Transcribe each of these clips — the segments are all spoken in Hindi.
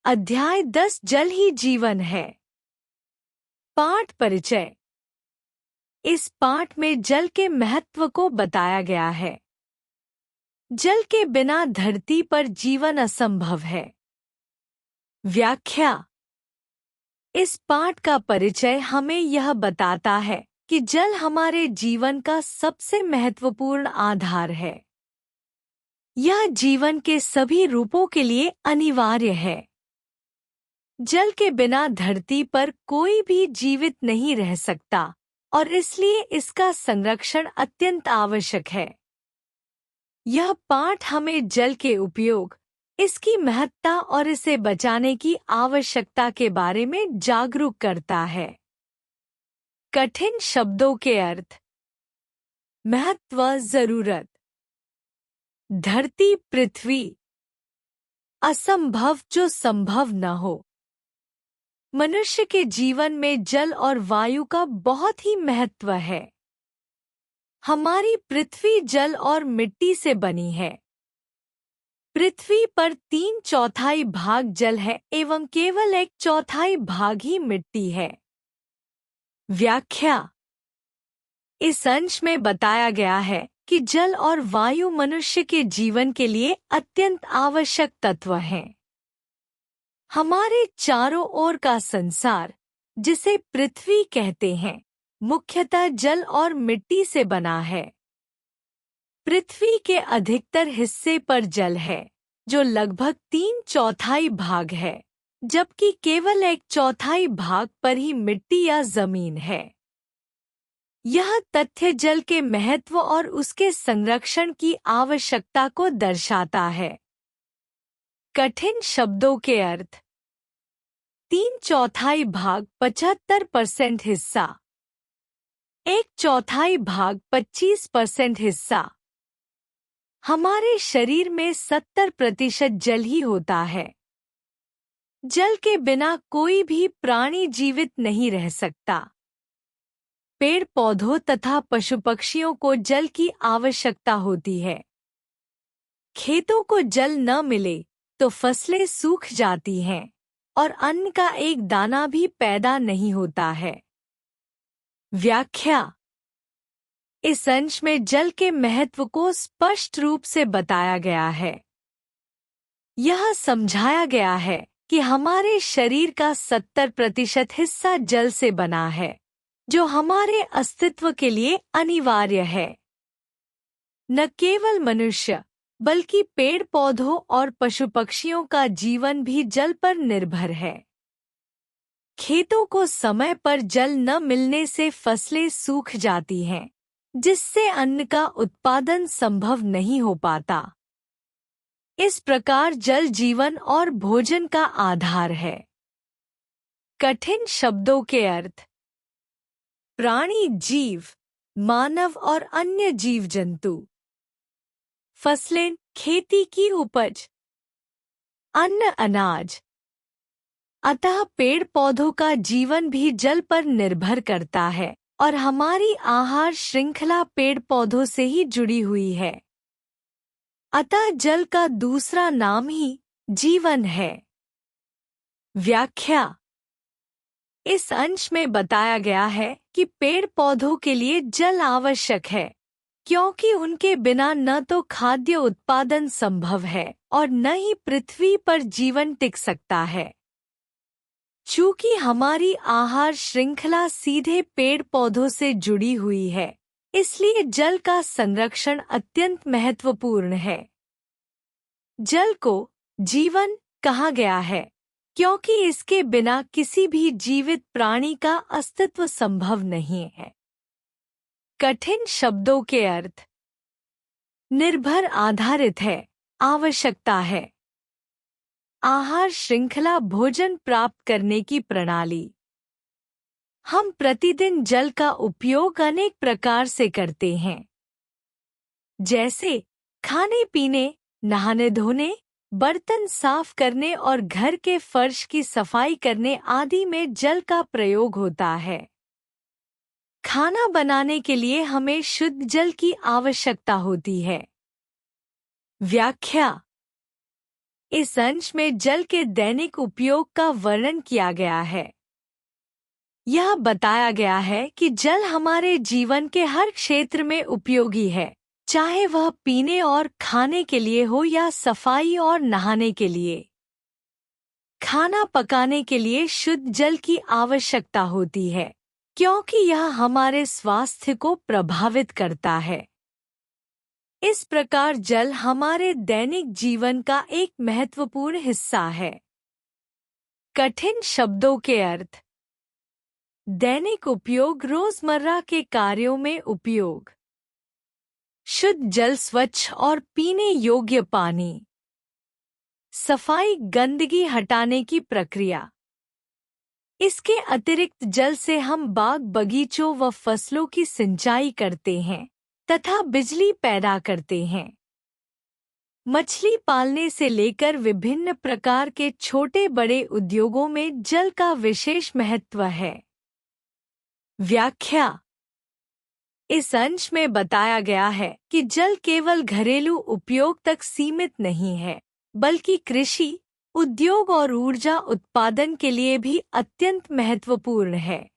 अध्याय 10 जल ही जीवन है। पाठ परिचय। इस पाठ में जल के महत्व को बताया गया है। जल के बिना धरती पर जीवन असंभव है। व्याख्या। इस पाठ का परिचय हमें यह बताता है कि जल हमारे जीवन का सबसे महत्वपूर्ण आधार है। यह जीवन के सभी रूपों के लिए अनिवार्य है। जल के बिना धरती पर कोई भी जीवित नहीं रह सकता और इसलिए इसका संरक्षण अत्यंत आवश्यक है। यह पाठ हमें जल के उपयोग, इसकी महत्ता और इसे बचाने की आवश्यकता के बारे में जागरूक करता है। कठिन शब्दों के अर्थ। महत्व, जरूरत। धरती, पृथ्वी। असंभव, जो संभव न हो। मनुष्य के जीवन में जल और वायु का बहुत ही महत्व है। हमारी पृथ्वी जल और मिट्टी से बनी है। पृथ्वी पर 3/4 भाग जल है एवं केवल 1/4 भाग ही मिट्टी है। व्याख्या। इस अंश में बताया गया है कि जल और वायु मनुष्य के जीवन के लिए अत्यंत आवश्यक तत्व हैं। हमारे चारों ओर का संसार, जिसे पृथ्वी कहते हैं, मुख्यतः जल और मिट्टी से बना है। पृथ्वी के अधिकतर हिस्से पर जल है, जो लगभग 3/4 भाग है, जबकि केवल 1/4 भाग पर ही मिट्टी या जमीन है। यह तथ्य जल के महत्व और उसके संरक्षण की आवश्यकता को दर्शाता है। कठिन शब्दों के अर्थ। 3/4 भाग 75% हिस्सा। 1/4 भाग 25% हिस्सा। हमारे शरीर में 70% जल ही होता है। जल के बिना कोई भी प्राणी जीवित नहीं रह सकता। पेड़ पौधों तथा पशु पक्षियों को जल की आवश्यकता होती है। खेतों को जल न मिले तो फसलें सूख जाती हैं और अन्न का एक दाना भी पैदा नहीं होता है। व्याख्या। इस अंश में जल के महत्व को स्पष्ट रूप से बताया गया है। यह समझाया गया है कि हमारे शरीर का 70% हिस्सा जल से बना है, जो हमारे अस्तित्व के लिए अनिवार्य है। न केवल मनुष्य, बल्कि पेड़ पौधों और पशु पक्षियों का जीवन भी जल पर निर्भर है। खेतों को समय पर जल न मिलने से फसलें सूख जाती हैं, जिससे अन्न का उत्पादन संभव नहीं हो पाता। इस प्रकार जल जीवन और भोजन का आधार है। कठिन शब्दों के अर्थ। प्राणी जीव, मानव और अन्य जीव जंतु। फसलें, खेती की उपज। अन्न, अनाज। अतः पेड़ पौधों का जीवन भी जल पर निर्भर करता है और हमारी आहार श्रृंखला पेड़ पौधों से ही जुड़ी हुई है। अतः जल का दूसरा नाम ही जीवन है। व्याख्या। इस अंश में बताया गया है कि पेड़ पौधों के लिए जल आवश्यक है, क्योंकि उनके बिना न तो खाद्य उत्पादन संभव है और न ही पृथ्वी पर जीवन टिक सकता है। चूंकि हमारी आहार श्रृंखला सीधे पेड़ पौधों से जुड़ी हुई है, इसलिए जल का संरक्षण अत्यंत महत्वपूर्ण है। जल को जीवन कहा गया है, क्योंकि इसके बिना किसी भी जीवित प्राणी का अस्तित्व संभव नहीं है। कठिन शब्दों के अर्थ। निर्भर, आधारित है, आवश्यकता है। आहार श्रृंखला, भोजन प्राप्त करने की प्रणाली। हम प्रतिदिन जल का उपयोग अनेक प्रकार से करते हैं, जैसे खाने पीने, नहाने धोने, बर्तन साफ करने और घर के फर्श की सफाई करने आदि में जल का प्रयोग होता है। खाना बनाने के लिए हमें शुद्ध जल की आवश्यकता होती है। व्याख्या। इस अंश में जल के दैनिक उपयोग का वर्णन किया गया है। यह बताया गया है कि जल हमारे जीवन के हर क्षेत्र में उपयोगी है, चाहे वह पीने और खाने के लिए हो या सफाई और नहाने के लिए। खाना पकाने के लिए शुद्ध जल की आवश्यकता होती है, क्योंकि यह हमारे स्वास्थ्य को प्रभावित करता है। इस प्रकार जल हमारे दैनिक जीवन का एक महत्वपूर्ण हिस्सा है। कठिन शब्दों के अर्थ। दैनिक उपयोग, रोजमर्रा के कार्यों में उपयोग। शुद्ध जल, स्वच्छ और पीने योग्य पानी। सफाई, गंदगी हटाने की प्रक्रिया। इसके अतिरिक्त जल से हम बाग, बगीचों व फसलों की सिंचाई करते हैं तथा बिजली पैदा करते हैं। मछली पालने से लेकर विभिन्न प्रकार के छोटे बड़े उद्योगों में जल का विशेष महत्व है। व्याख्या। इस अंश में बताया गया है कि जल केवल घरेलू उपयोग तक सीमित नहीं है, बल्कि कृषि, उद्योग और ऊर्जा उत्पादन के लिए भी अत्यंत महत्वपूर्ण है।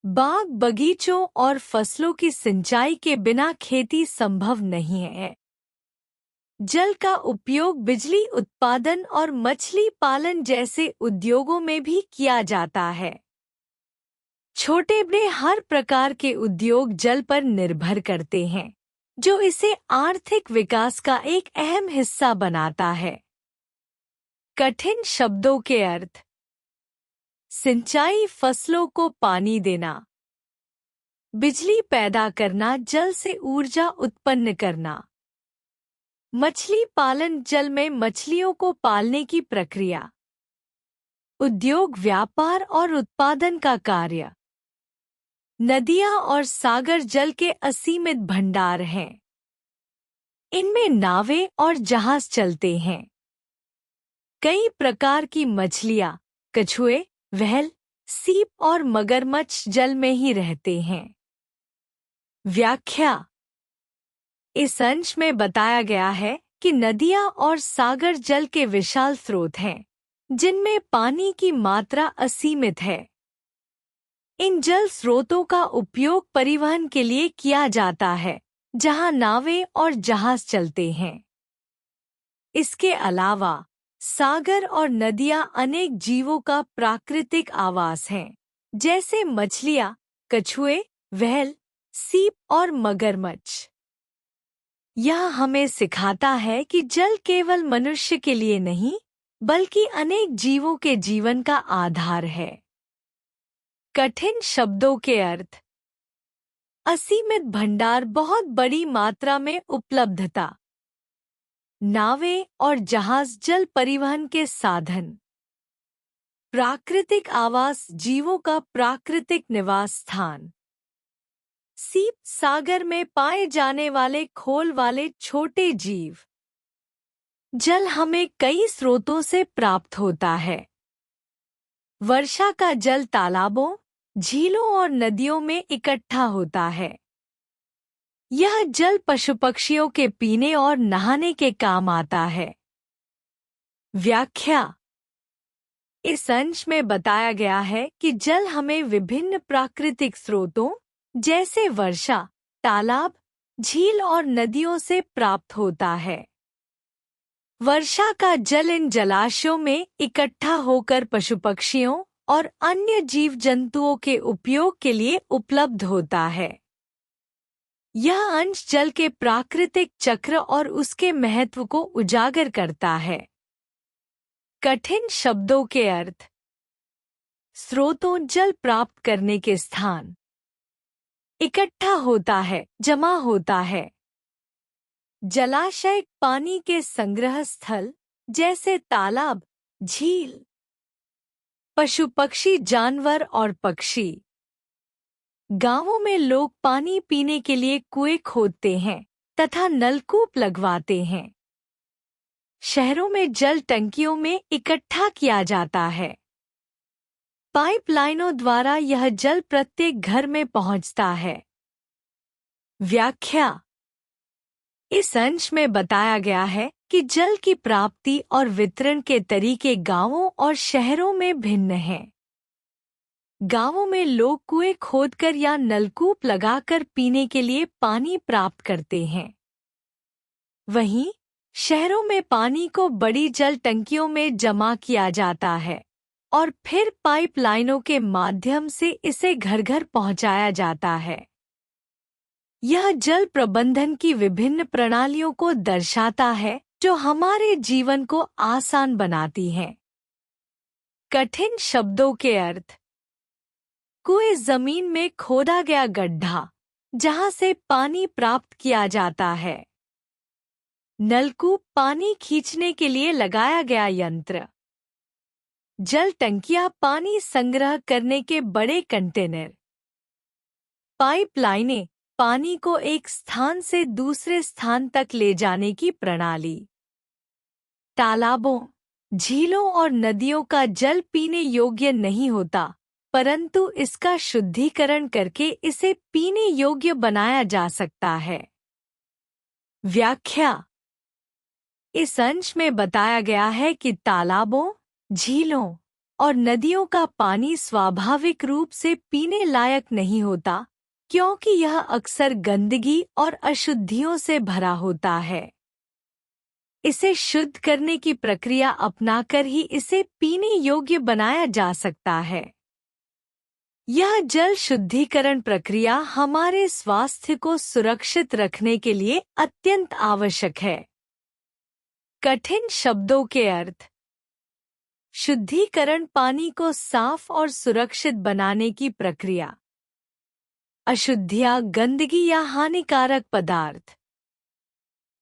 बाग, बगीचों और फसलों की सिंचाई के बिना खेती संभव नहीं है। जल का उपयोग बिजली उत्पादन और मछली पालन जैसे उद्योगों में भी किया जाता है। छोटे बड़े हर प्रकार के उद्योग जल पर निर्भर करते हैं, जो इसे आर्थिक विकास का एक अहम हिस्सा बनाता है। कठिन शब्दों के अर्थ। सिंचाई, फसलों को पानी देना। बिजली पैदा करना, जल से ऊर्जा उत्पन्न करना। मछली पालन, जल में मछलियों को पालने की प्रक्रिया। उद्योग, व्यापार और उत्पादन का कार्य। नदियां और सागर जल के असीमित भंडार हैं। इनमें नावें और जहाज चलते हैं। कई प्रकार की मछलियां, कछुए, व्हेल, सीप और मगरमच्छ जल में ही रहते हैं। व्याख्या। इस अंश में बताया गया है कि नदियां और सागर जल के विशाल स्रोत हैं, जिनमें पानी की मात्रा असीमित है। इन जल स्रोतों का उपयोग परिवहन के लिए किया जाता है, जहां नावें और जहाज चलते हैं। इसके अलावा सागर और नदियां अनेक जीवों का प्राकृतिक आवास हैं, जैसे मछलियां, कछुए, व्हेल, सीप और मगरमच्छ। यह हमें सिखाता है कि जल केवल मनुष्य के लिए नहीं, बल्कि अनेक जीवों के जीवन का आधार है। कठिन शब्दों के अर्थ। असीमित भंडार, बहुत बड़ी मात्रा में उपलब्धता। नावें और जहाज जल परिवहन के साधन। प्राकृतिक आवास, जीवों का प्राकृतिक निवास स्थान। सीप, सागर में पाए जाने वाले खोल वाले छोटे जीव। जल हमें कई स्रोतों से प्राप्त होता है। वर्षा का जल तालाबों, झीलों और नदियों में इकट्ठा होता है। यह जल पशु पक्षियों के पीने और नहाने के काम आता है। व्याख्या। इस अंश में बताया गया है कि जल हमें विभिन्न प्राकृतिक स्रोतों जैसे वर्षा, तालाब, झील और नदियों से प्राप्त होता है। वर्षा का जल इन जलाशयों में इकट्ठा होकर पशु पक्षियों और अन्य जीव जंतुओं के उपयोग के लिए उपलब्ध होता है। यह अंश जल के प्राकृतिक चक्र और उसके महत्व को उजागर करता है। कठिन शब्दों के अर्थ। स्रोतों, जल प्राप्त करने के स्थान। इकट्ठा होता है, जमा होता है। जलाशय, पानी के संग्रह स्थल जैसे तालाब, झील। पशु पक्षी, जानवर और पक्षी। गांवों में लोग पानी पीने के लिए कुएं खोदते हैं तथा नलकूप लगवाते हैं। शहरों में जल टंकियों में इकट्ठा किया जाता है। पाइपलाइनों द्वारा यह जल प्रत्येक घर में पहुंचता है। व्याख्या। इस अंश में बताया गया है कि जल की प्राप्ति और वितरण के तरीके गांवों और शहरों में भिन्न हैं। गांवों में लोग कुएं खोदकर या नलकूप लगाकर पीने के लिए पानी प्राप्त करते हैं। वहीं शहरों में पानी को बड़ी जल टंकियों में जमा किया जाता है और फिर पाइपलाइनों के माध्यम से इसे घर घर पहुंचाया जाता है। यह जल प्रबंधन की विभिन्न प्रणालियों को दर्शाता है जो हमारे जीवन को आसान बनाती हैं। कठिन शब्दों के अर्थ। कुएं जमीन में खोदा गया गड्ढा जहां से पानी प्राप्त किया जाता है। नलकूप पानी खींचने के लिए लगाया गया यंत्र। जल टंकियां पानी संग्रह करने के बड़े कंटेनर। पाइपलाइनें पानी को एक स्थान से दूसरे स्थान तक ले जाने की प्रणाली। तालाबों, झीलों और नदियों का जल पीने योग्य नहीं होता, परंतु इसका शुद्धिकरण करके इसे पीने योग्य बनाया जा सकता है। व्याख्या। इस अंश में बताया गया है कि तालाबों, झीलों और नदियों का पानी स्वाभाविक रूप से पीने लायक नहीं होता, क्योंकि यह अक्सर गंदगी और अशुद्धियों से भरा होता है। इसे शुद्ध करने की प्रक्रिया अपनाकर ही इसे पीने योग्य बनाया जा सकता है। यह जल शुद्धिकरण प्रक्रिया हमारे स्वास्थ्य को सुरक्षित रखने के लिए अत्यंत आवश्यक है। कठिन शब्दों के अर्थ। शुद्धिकरण पानी को साफ और सुरक्षित बनाने की प्रक्रिया। अशुद्धियां, गंदगी या हानिकारक पदार्थ।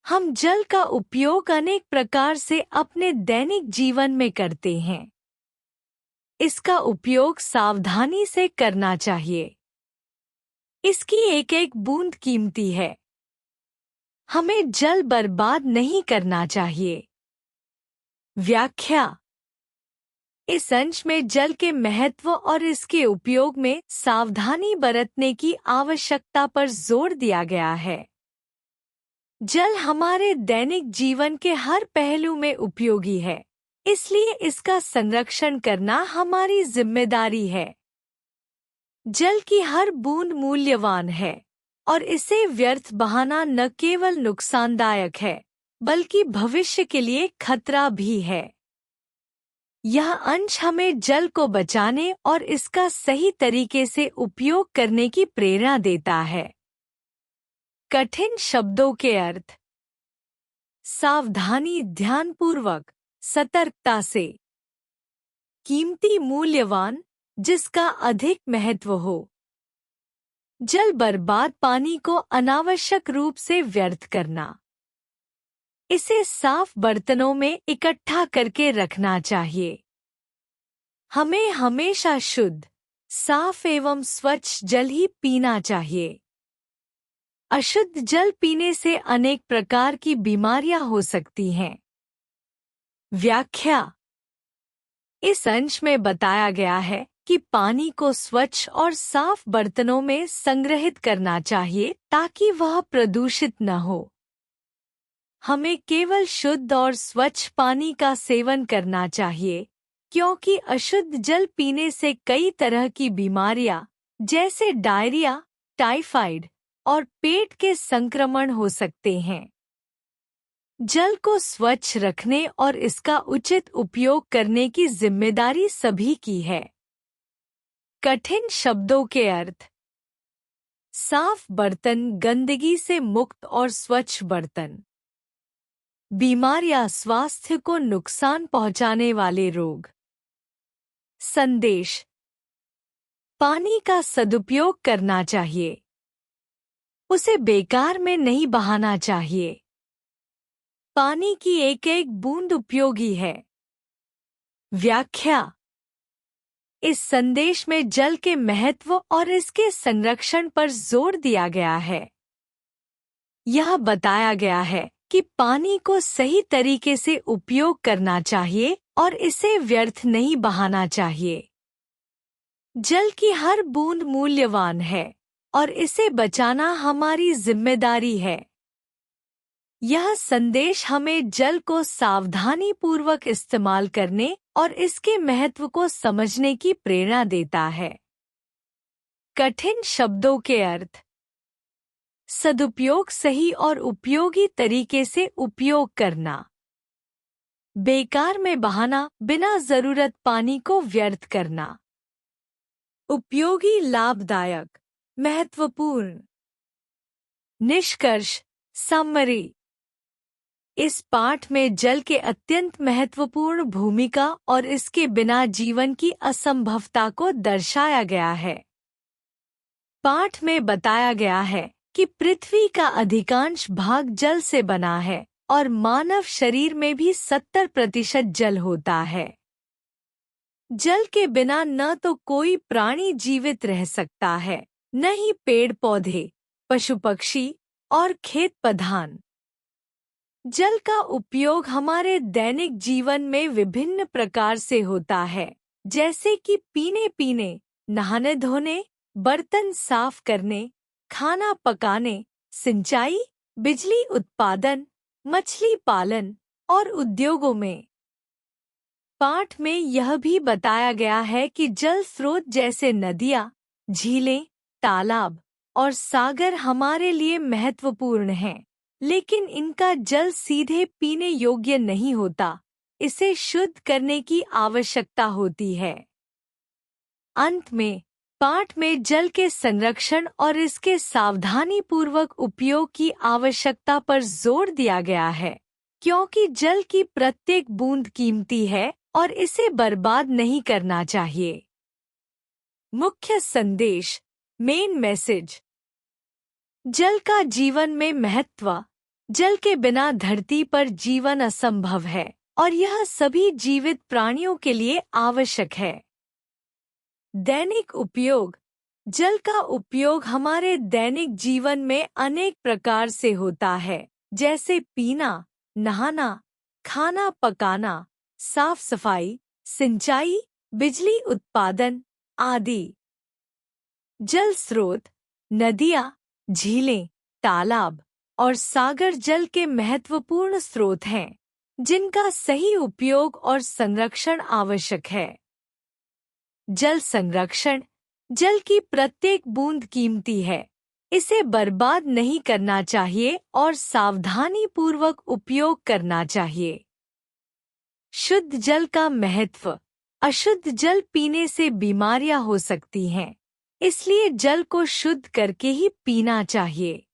हम जल का उपयोग अनेक प्रकार से अपने दैनिक जीवन में करते हैं। इसका उपयोग सावधानी से करना चाहिए। इसकी एक एक बूंद कीमती है। हमें जल बर्बाद नहीं करना चाहिए। व्याख्या। इस अंश में जल के महत्व और इसके उपयोग में सावधानी बरतने की आवश्यकता पर जोर दिया गया है। जल हमारे दैनिक जीवन के हर पहलू में उपयोगी है, इसलिए इसका संरक्षण करना हमारी जिम्मेदारी है। जल की हर बूंद मूल्यवान है और इसे व्यर्थ बहाना न केवल नुकसानदायक है, बल्कि भविष्य के लिए खतरा भी है। यह अंश हमें जल को बचाने और इसका सही तरीके से उपयोग करने की प्रेरणा देता है। कठिन शब्दों के अर्थ। सावधानी, ध्यानपूर्वक, सतर्कता से। कीमती, मूल्यवान, जिसका अधिक महत्व हो। जल बर्बाद पानी को अनावश्यक रूप से व्यर्थ करना। इसे साफ बर्तनों में इकट्ठा करके रखना चाहिए। हमें हमेशा शुद्ध, साफ एवं स्वच्छ जल ही पीना चाहिए। अशुद्ध जल पीने से अनेक प्रकार की बीमारियां हो सकती हैं। व्याख्या। इस अंश में बताया गया है कि पानी को स्वच्छ और साफ बर्तनों में संग्रहित करना चाहिए ताकि वह प्रदूषित न हो। हमें केवल शुद्ध और स्वच्छ पानी का सेवन करना चाहिए, क्योंकि अशुद्ध जल पीने से कई तरह की बीमारियां जैसे डायरिया, टाइफाइड और पेट के संक्रमण हो सकते हैं। जल को स्वच्छ रखने और इसका उचित उपयोग करने की जिम्मेदारी सभी की है। कठिन शब्दों के अर्थ। साफ बर्तन, गंदगी से मुक्त और स्वच्छ बर्तन। बीमारियां, स्वास्थ्य को नुकसान पहुंचाने वाले रोग। संदेश। पानी का सदुपयोग करना चाहिए। उसे बेकार में नहीं बहाना चाहिए। पानी की एक एक बूंद उपयोगी है। व्याख्या। इस संदेश में जल के महत्व और इसके संरक्षण पर जोर दिया गया है। यह बताया गया है कि पानी को सही तरीके से उपयोग करना चाहिए और इसे व्यर्थ नहीं बहाना चाहिए। जल की हर बूंद मूल्यवान है और इसे बचाना हमारी जिम्मेदारी है। यह संदेश हमें जल को सावधानीपूर्वक इस्तेमाल करने और इसके महत्व को समझने की प्रेरणा देता है। कठिन शब्दों के अर्थ। सदुपयोग, सही और उपयोगी तरीके से उपयोग करना। बेकार में बहाना, बिना जरूरत पानी को व्यर्थ करना। उपयोगी, लाभदायक, महत्वपूर्ण। निष्कर्ष, समरी। इस पाठ में जल के अत्यंत महत्वपूर्ण भूमिका और इसके बिना जीवन की असंभवता को दर्शाया गया है। पाठ में बताया गया है कि पृथ्वी का अधिकांश भाग जल से बना है और मानव शरीर में भी 70% जल होता है। जल के बिना न तो कोई प्राणी जीवित रह सकता है, न ही पेड़ पौधे, पशु पक्षी और खेत पधान। जल का उपयोग हमारे दैनिक जीवन में विभिन्न प्रकार से होता है, जैसे कि पीने, नहाने धोने, बर्तन साफ करने, खाना पकाने, सिंचाई, बिजली उत्पादन, मछली पालन और उद्योगों में। पाठ में यह भी बताया गया है कि जल स्रोत जैसे नदियाँ, झीलें, तालाब और सागर हमारे लिए महत्वपूर्ण हैं, लेकिन इनका जल सीधे पीने योग्य नहीं होता, इसे शुद्ध करने की आवश्यकता होती है। अंत में पाठ में जल के संरक्षण और इसके सावधानीपूर्वक उपयोग की आवश्यकता पर जोर दिया गया है, क्योंकि जल की प्रत्येक बूंद कीमती है और इसे बर्बाद नहीं करना चाहिए। मुख्य संदेश, मेन मैसेज। जल का जीवन में महत्व। जल के बिना धरती पर जीवन असंभव है और यह सभी जीवित प्राणियों के लिए आवश्यक है। दैनिक उपयोग। जल का उपयोग हमारे दैनिक जीवन में अनेक प्रकार से होता है, जैसे पीना, नहाना, खाना पकाना, साफ सफाई, सिंचाई, बिजली उत्पादन आदि। जल स्रोत, नदियाँ, झीलें, तालाब और सागर जल के महत्वपूर्ण स्रोत हैं, जिनका सही उपयोग और संरक्षण आवश्यक है। जल संरक्षण। जल की प्रत्येक बूंद कीमती है, इसे बर्बाद नहीं करना चाहिए और सावधानीपूर्वक उपयोग करना चाहिए। शुद्ध जल का महत्व। अशुद्ध जल पीने से बीमारियां हो सकती हैं, इसलिए जल को शुद्ध करके ही पीना चाहिए।